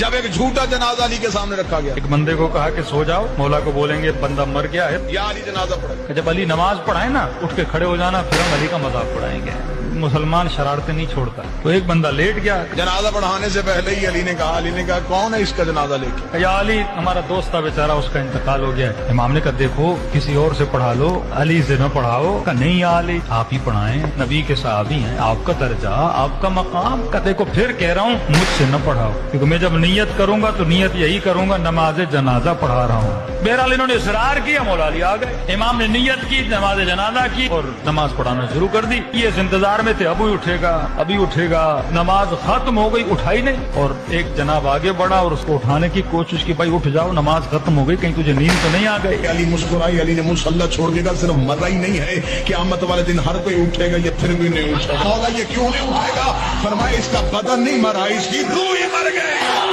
जब एक झूठा जनाजा अली के सामने रखा गया, एक बंदे को कहा कि सो जाओ, मौला को बोलेंगे बंदा मर गया है, या अली जनाजा पढ़े। जब अली नमाज पढ़ाए ना, उठ के खड़े हो जाना, फिर हम अली का मजाक पढ़ाएंगे। मुसलमान शरारतें नहीं छोड़ता। तो एक बंदा लेट गया, जनाजा पढ़ाने से पहले ही अली ने कहा कौन है इसका जनाजा लेके? या अली हमारा दोस्त था बेचारा, उसका इंतकाल हो गया है। इमाम ने कहा देखो किसी और से पढ़ा लो, अली से न पढ़ाओ। कहा नहीं या अली आप ही पढ़ाएं, नबी के सहाबी हैं, आपका दर्जा आपका मकाम। का देखो फिर कह रहा हूँ मुझसे न पढ़ाओ, क्योंकि मैं जब नियत करूंगा तो नियत यही करूंगा नमाज जनाजा पढ़ा रहा हूँ। बहरहाल इन्होंने इसरार किया, मौला अली आ गए। इमाम ने नियत की, नमाज जनाजा की और नमाज पढ़ाना शुरू कर दी। ये इस इंतजार में थे अभी उठेगा अभी उठेगा। नमाज खत्म हो गई, उठाई नहीं। और एक जनाब आगे बढ़ा और उसको उठाने की कोशिश की, भाई उठ जाओ नमाज खत्म हो गई, कहीं तुझे नींद तो नहीं आ गई? अली मुस्कुराई, अली ने मुसल्ला छोड़ देगा, सिर्फ मरा ही नहीं है, क़यामत वाले दिन हर कोई उठेगा, ये फिर भी नहीं उठेगा। मौला ये क्यों नहीं उठेगा? फरमाया इसका बदन नहीं मरा, इसकी रूह ही मर गई।